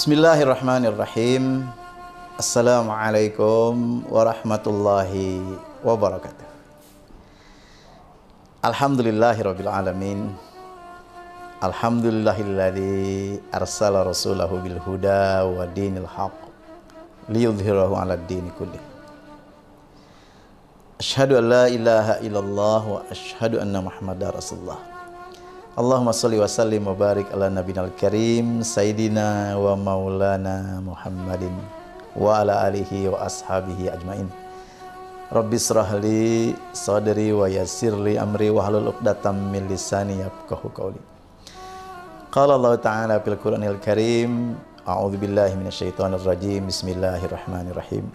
Bismillahirrahmanirrahim. Assalamualaikum warahmatullahi wabarakatuh. Alhamdulillahirabbil alamin. Alhamdulillahilladzi arsala rasulahu bil huda wa dinil haqq liyudhhirahu 'alad dini kullih. Asyhadu an la ilaha illallah wa asyhadu anna Muhammadar Rasulullah. Allahumma sholli wa sallim wa barik ala nabiyil karim sayyidina wa maulana Muhammadin wa ala alihi wa ashabihi ajmain. Rabbi shrah li sadri wa yassir li amri wa hlul 'uqdatam min lisani yafqahu qawli. Qala Allah Ta'ala fil Qur'anil Karim, a'udzu billahi minasyaitonir rajim. Bismillahirrahmanirrahim.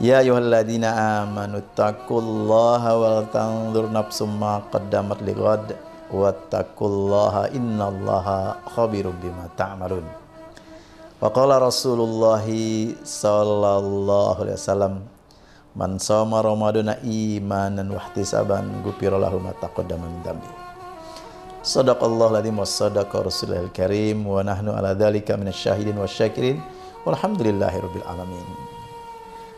Ya ayyuhalladzina amanu taqullaha wal tanzur nafsum ma qaddamat lighad wattaqullaha innallaha khabirum bima ta'malun. Wa qala Rasulullah sallallahu alaihi wasallam, man shoma ramadana imanan wa ihtisaban ghufira lahu ma taqaddama min dhanbi. Shadaqallahu alazim wa sadaqa rasulul karim wa nahnu ala dzalika minasyahidin wasyakirin walhamdulillahirabbil alamin.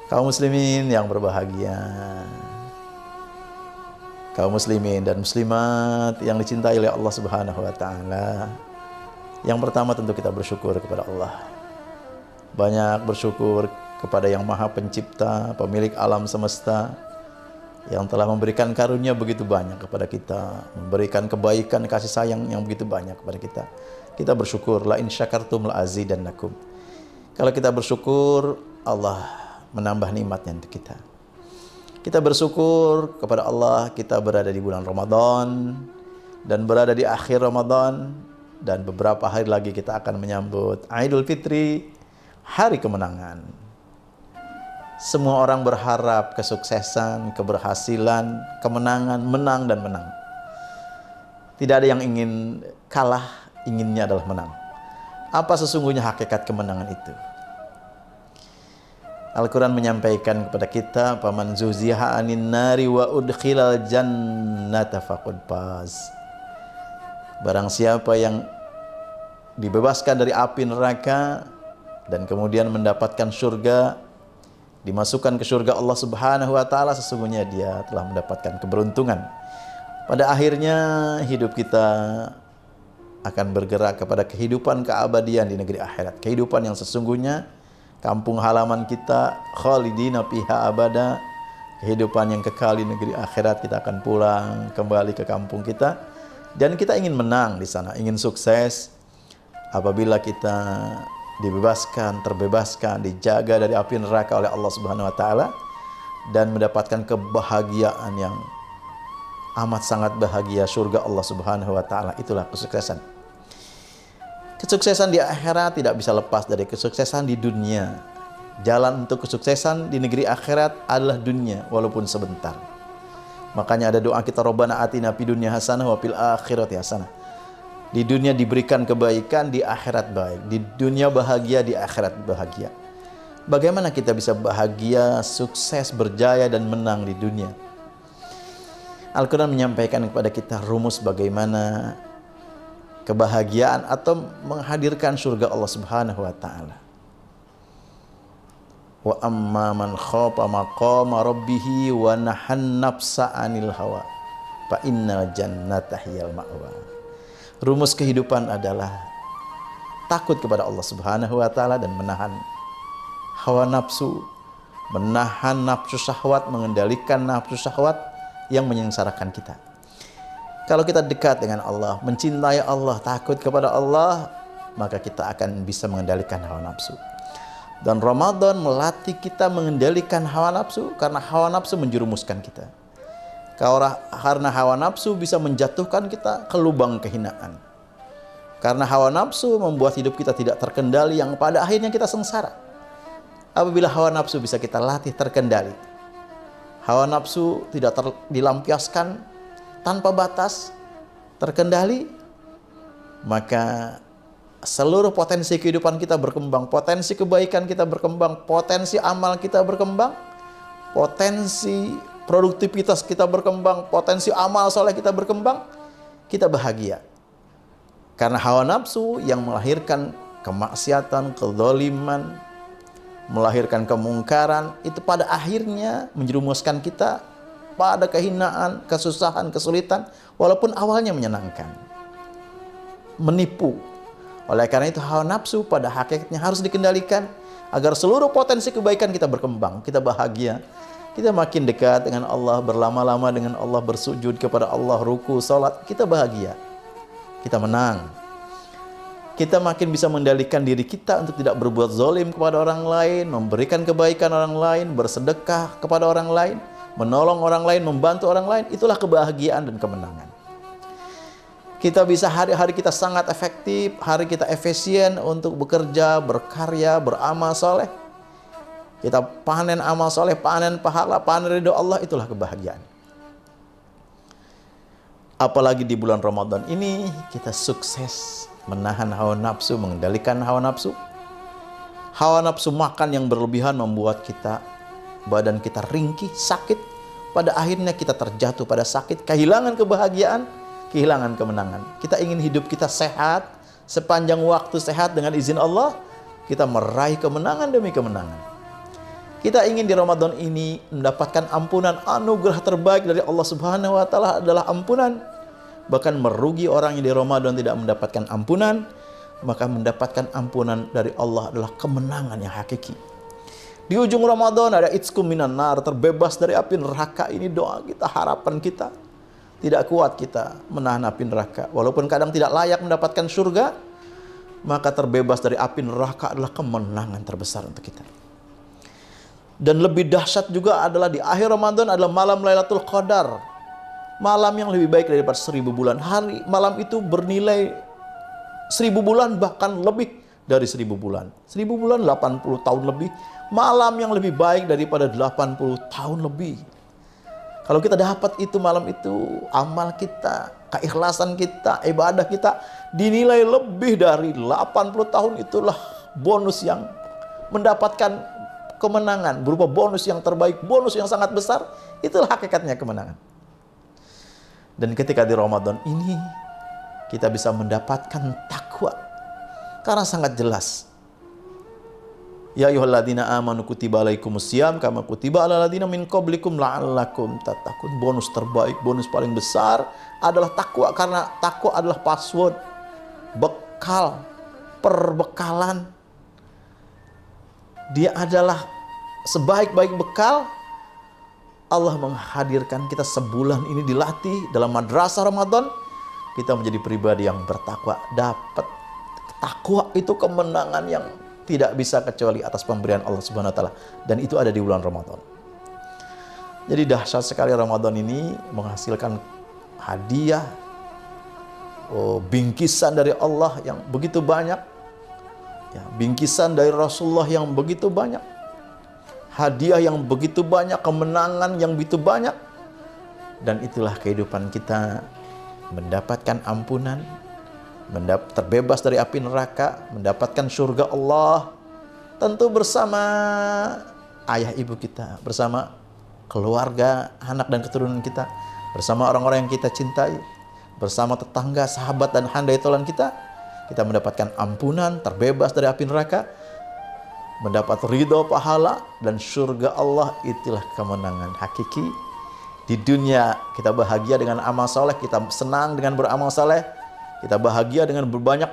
Kaum muslimin yang berbahagia, kaum muslimin dan muslimat yang dicintai oleh Allah Subhanahu wa taala. Yang pertama tentu kita bersyukur kepada Allah. Banyak bersyukur kepada Yang Maha Pencipta, pemilik alam semesta, yang telah memberikan karunia begitu banyak kepada kita, memberikan kebaikan, kasih sayang yang begitu banyak kepada kita. Kita bersyukur, la in syakartum la azidannakum. Kalau kita bersyukur, Allah menambah nikmatnya untuk kita. Kita bersyukur kepada Allah, kita berada di bulan Ramadan dan berada di akhir Ramadan, dan beberapa hari lagi kita akan menyambut Idul Fitri, hari kemenangan. Semua orang berharap kesuksesan, keberhasilan, kemenangan, menang dan menang. Tidak ada yang ingin kalah, inginnya adalah menang. Apa sesungguhnya hakikat kemenangan itu? Al-Quran menyampaikan kepada kita, paman zuziha anin nari wa udkhilal jannata faqad faz. Barang siapa yang dibebaskan dari api neraka dan kemudian mendapatkan surga, dimasukkan ke surga Allah Subhanahu wa taala, sesungguhnya dia telah mendapatkan keberuntungan. Pada akhirnya hidup kita akan bergerak kepada kehidupan keabadian di negeri akhirat, kehidupan yang sesungguhnya, kampung halaman kita, khalidina fiha abada, kehidupan yang kekal di negeri akhirat. Kita akan pulang kembali ke kampung kita dan kita ingin menang di sana, ingin sukses. Apabila kita dibebaskan, terbebaskan, dijaga dari api neraka oleh Allah Subhanahu wa taala dan mendapatkan kebahagiaan yang amat sangat bahagia, surga Allah Subhanahu wa taala, itulah kesuksesan. Kesuksesan di akhirat tidak bisa lepas dari kesuksesan di dunia. Jalan untuk kesuksesan di negeri akhirat adalah dunia, walaupun sebentar. Makanya ada doa kita, Rabbana atina fid dunya hasanah wa fil akhirati hasanah. Di dunia diberikan kebaikan, di akhirat baik. Di dunia bahagia, di akhirat bahagia. Bagaimana kita bisa bahagia, sukses, berjaya dan menang di dunia? Al-Quran menyampaikan kepada kita rumus bagaimana kebahagiaan atau menghadirkan surga Allah Subhanahu wa taala. Wa amma man khafa maqama rabbih wa nahan nafsa 'anil hawa fa innal jannata hiyal ma'wa. Rumus kehidupan adalah takut kepada Allah Subhanahu wa taala dan menahan hawa nafsu, menahan nafsu syahwat, mengendalikan nafsu syahwat yang menyengsarakan kita. Kalau kita dekat dengan Allah, mencintai Allah, takut kepada Allah, maka kita akan bisa mengendalikan hawa nafsu. Dan Ramadan melatih kita mengendalikan hawa nafsu, karena hawa nafsu menjerumuskan kita. Karena hawa nafsu bisa menjatuhkan kita ke lubang kehinaan. Karena hawa nafsu membuat hidup kita tidak terkendali, yang pada akhirnya kita sengsara. Apabila hawa nafsu bisa kita latih terkendali, hawa nafsu tidak dilampiaskan tanpa batas, terkendali, maka seluruh potensi kehidupan kita berkembang, potensi kebaikan kita berkembang, potensi amal kita berkembang, potensi produktivitas kita berkembang, potensi amal soleh kita berkembang, kita bahagia. Karena hawa nafsu yang melahirkan kemaksiatan, kezaliman, melahirkan kemungkaran, itu pada akhirnya menjerumuskan kita pada kehinaan, kesusahan, kesulitan, walaupun awalnya menyenangkan, menipu. Oleh karena itu hawa nafsu pada hakikatnya harus dikendalikan agar seluruh potensi kebaikan kita berkembang, kita bahagia, kita makin dekat dengan Allah, berlama-lama dengan Allah, bersujud kepada Allah, ruku, salat, kita bahagia, kita menang. Kita makin bisa mengendalikan diri kita untuk tidak berbuat zalim kepada orang lain, memberikan kebaikan orang lain, bersedekah kepada orang lain, menolong orang lain, membantu orang lain. Itulah kebahagiaan dan kemenangan. Kita bisa hari-hari kita sangat efektif, hari kita efisien untuk bekerja, berkarya, beramal soleh. Kita panen amal soleh, panen pahala, panen ridho Allah, itulah kebahagiaan. Apalagi di bulan Ramadan ini kita sukses menahan hawa nafsu, mengendalikan hawa nafsu. Hawa nafsu makan yang berlebihan membuat badan kita ringkih, sakit. Pada akhirnya kita terjatuh pada sakit, kehilangan kebahagiaan, kehilangan kemenangan. Kita ingin hidup kita sehat, sepanjang waktu sehat dengan izin Allah, kita meraih kemenangan demi kemenangan. Kita ingin di Ramadan ini mendapatkan ampunan, anugerah terbaik dari Allah Subhanahu wa taala adalah ampunan. Bahkan merugi orang yang di Ramadan tidak mendapatkan ampunan, maka mendapatkan ampunan dari Allah adalah kemenangan yang hakiki. Di ujung Ramadan ada itskum minan nar, terbebas dari api neraka. Ini doa kita, harapan kita. Tidak kuat kita menahan api neraka. Walaupun kadang tidak layak mendapatkan surga, maka terbebas dari api neraka adalah kemenangan terbesar untuk kita. Dan lebih dahsyat juga adalah di akhir Ramadan adalah malam Lailatul Qadar. Malam yang lebih baik daripada 1000 bulan. Malam itu bernilai 1000 bulan, bahkan lebih dari 1000 bulan. 1000 bulan 80 tahun lebih. Malam yang lebih baik daripada 80 tahun lebih. Kalau kita dapat itu malam itu, amal kita, keikhlasan kita, ibadah kita dinilai lebih dari 80 tahun, itulah bonus yang mendapatkan kemenangan berupa bonus yang terbaik, bonus yang sangat besar. Itulah hakikatnya kemenangan. Dan ketika di Ramadan ini kita bisa mendapatkan takwa karena sangat jelas. Ya ayyuhalladzina amanu kutiba alaikumusiyam kama kutiba alal ladzina min qablikum la'allakum tattaqun. Bonus terbaik, bonus paling besar adalah takwa, karena takwa adalah password, bekal, perbekalan. Dia adalah sebaik-baik bekal. Allah menghadirkan kita sebulan ini dilatih dalam madrasah Ramadan, kita menjadi pribadi yang bertakwa. Dapat takwa itu kemenangan yang tidak bisa kecuali atas pemberian Allah Subhanahu wa taala, dan itu ada di bulan Ramadan. Jadi dahsyat sekali Ramadan ini menghasilkan hadiah, bingkisan dari Allah yang begitu banyak, ya, bingkisan dari Rasulullah yang begitu banyak, hadiah yang begitu banyak, kemenangan yang begitu banyak. Dan itulah kehidupan kita, mendapatkan ampunan, terbebas dari api neraka, mendapatkan surga Allah, tentu bersama ayah ibu kita, bersama keluarga, anak dan keturunan kita, bersama orang-orang yang kita cintai, bersama tetangga, sahabat dan handai tolan kita. Kita mendapatkan ampunan, terbebas dari api neraka, mendapat ridho, pahala, dan surga Allah. Itulah kemenangan hakiki. Di dunia kita bahagia dengan amal soleh, kita senang dengan beramal soleh, kita bahagia dengan berbanyak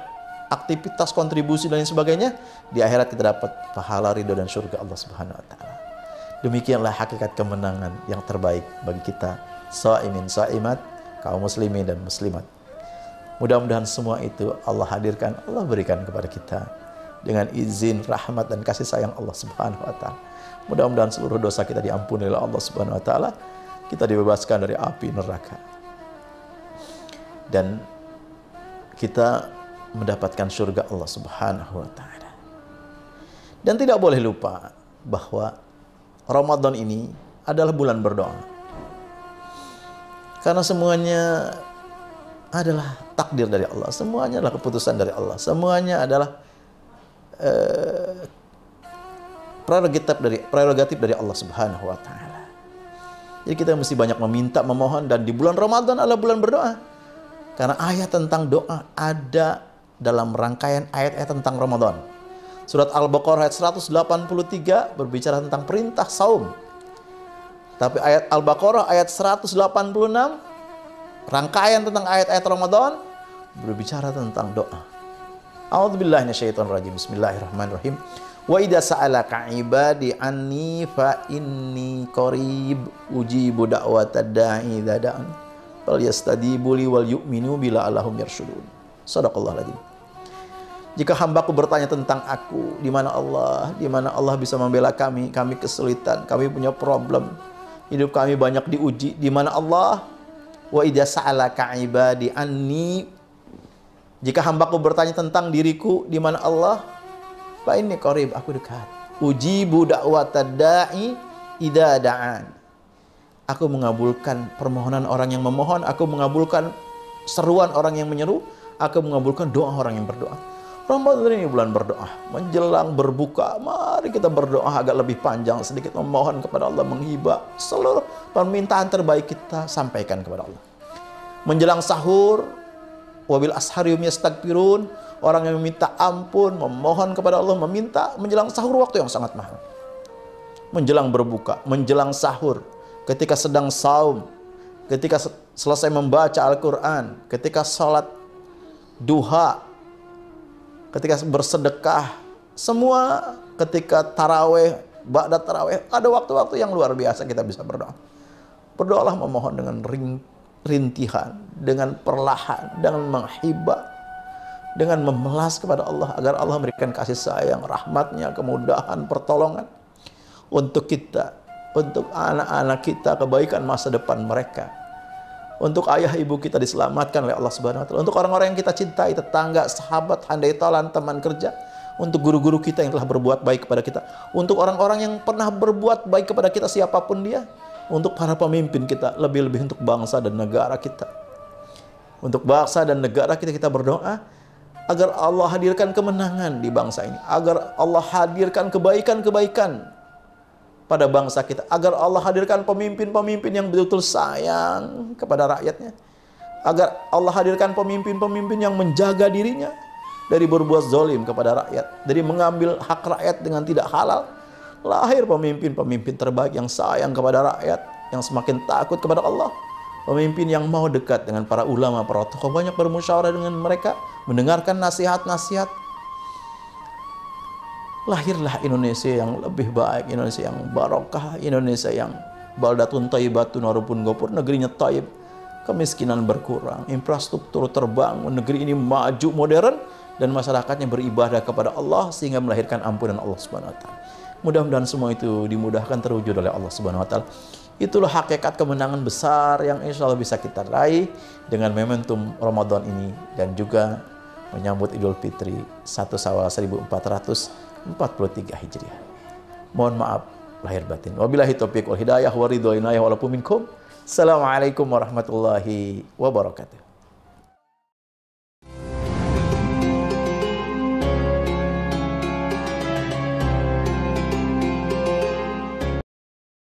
aktivitas, kontribusi dan lain sebagainya. Di akhirat kita dapat pahala, ridho, dan surga Allah Subhanahu wa taala. Demikianlah hakikat kemenangan yang terbaik bagi kita, shaimin, shaimat, kaum muslimin dan muslimat. Mudah-mudahan semua itu Allah hadirkan, Allah berikan kepada kita dengan izin, rahmat, dan kasih sayang Allah Subhanahu wa taala. Mudah-mudahan seluruh dosa kita diampuni oleh Allah Subhanahu wa taala. Kita dibebaskan dari api neraka. Dan kita mendapatkan surga Allah Subhanahu wa taala. Dan tidak boleh lupa bahwa Ramadan ini adalah bulan berdoa. Karena semuanya adalah takdir dari Allah, semuanya adalah keputusan dari Allah, semuanya adalah prerogatif dari Allah Subhanahu wa taala. Jadi kita mesti banyak meminta, memohon, dan di bulan Ramadan adalah bulan berdoa. Karena ayat tentang doa ada dalam rangkaian ayat-ayat tentang Ramadan. Surat Al-Baqarah ayat 183 berbicara tentang perintah saum. Tapi ayat Al-Baqarah ayat 186 rangkaian tentang ayat-ayat Ramadan berbicara tentang doa. A'udzubillahi minasyaitonirrajim. Bismillahirrahmanirrahim. Wa idza sa'alaka 'ibadi anni fa inni qarib ujibu da'watad da'i idza da'an falyastajibu li wal yu'minu bila allahum yarshudun. Shadaqallahul adzim. Jika hambaku bertanya tentang aku, di mana Allah? Di mana Allah bisa membela kami? Kami kesulitan, kami punya problem. Hidup kami banyak diuji. Di mana Allah? Wa idza sa'alaka 'ibadi anni, jika hambaku bertanya tentang diriku, di mana Allah? Fa inni qarib, aku dekat. Ujibu da'watad da'i idza da'an. Aku mengabulkan permohonan orang yang memohon, aku mengabulkan seruan orang yang menyeru, aku mengabulkan doa orang yang berdoa. Ramadan ini bulan berdoa, menjelang berbuka, mari kita berdoa agak lebih panjang sedikit, memohon kepada Allah, menghibah seluruh permintaan terbaik kita sampaikan kepada Allah. Menjelang sahur, wabil asharium yastaghfirun, orang yang meminta ampun, memohon kepada Allah, meminta menjelang sahur, waktu yang sangat mahal. Menjelang berbuka, menjelang sahur, ketika sedang saum, ketika selesai membaca Al-Quran, ketika sholat duha, ketika bersedekah, semua ketika taraweh, ba'da taraweh, ada waktu-waktu yang luar biasa kita bisa berdoa. Berdoalah memohon dengan rintihan, dengan perlahan, dengan menghibah, dengan memelas kepada Allah agar Allah memberikan kasih sayang, rahmatnya, kemudahan, pertolongan untuk kita, untuk anak-anak kita, kebaikan masa depan mereka, untuk ayah ibu kita diselamatkan oleh Allah Subhanahu wa taala, untuk orang-orang yang kita cintai, tetangga, sahabat, handai tolan, teman kerja, untuk guru-guru kita yang telah berbuat baik kepada kita, untuk orang-orang yang pernah berbuat baik kepada kita siapapun dia, untuk para pemimpin kita, lebih-lebih untuk bangsa dan negara kita. Untuk bangsa dan negara kita, kita berdoa agar Allah hadirkan kemenangan di bangsa ini, agar Allah hadirkan kebaikan-kebaikan pada bangsa kita, agar Allah hadirkan pemimpin-pemimpin yang betul-betul sayang kepada rakyatnya, agar Allah hadirkan pemimpin-pemimpin yang menjaga dirinya dari berbuat zalim kepada rakyat, dari mengambil hak rakyat dengan tidak halal. Lahir pemimpin-pemimpin terbaik yang sayang kepada rakyat, yang semakin takut kepada Allah, pemimpin yang mau dekat dengan para ulama, para tokoh, banyak bermusyawarah dengan mereka, mendengarkan nasihat-nasihat. Lahirlah Indonesia yang lebih baik, Indonesia yang barokah, Indonesia yang baldatun thayyibatun warupun gopur, negerinya thayyib, kemiskinan berkurang, infrastruktur terbangun, negeri ini maju modern, dan masyarakatnya beribadah kepada Allah sehingga melahirkan ampunan Allah Subhanahu wa taala. Mudah-mudahan semua itu dimudahkan terwujud oleh Allah Subhanahu wa taala. Itulah hakikat kemenangan besar yang insya Allah bisa kita raih dengan momentum Ramadan ini, dan juga menyambut Idul Fitri 1 Syawal 1443 Hijriah. Mohon maaf lahir batin. Wabillahi taufiq wal hidayah wa ridho inayah wa lakum minkum. Assalamualaikum warahmatullahi wabarakatuh.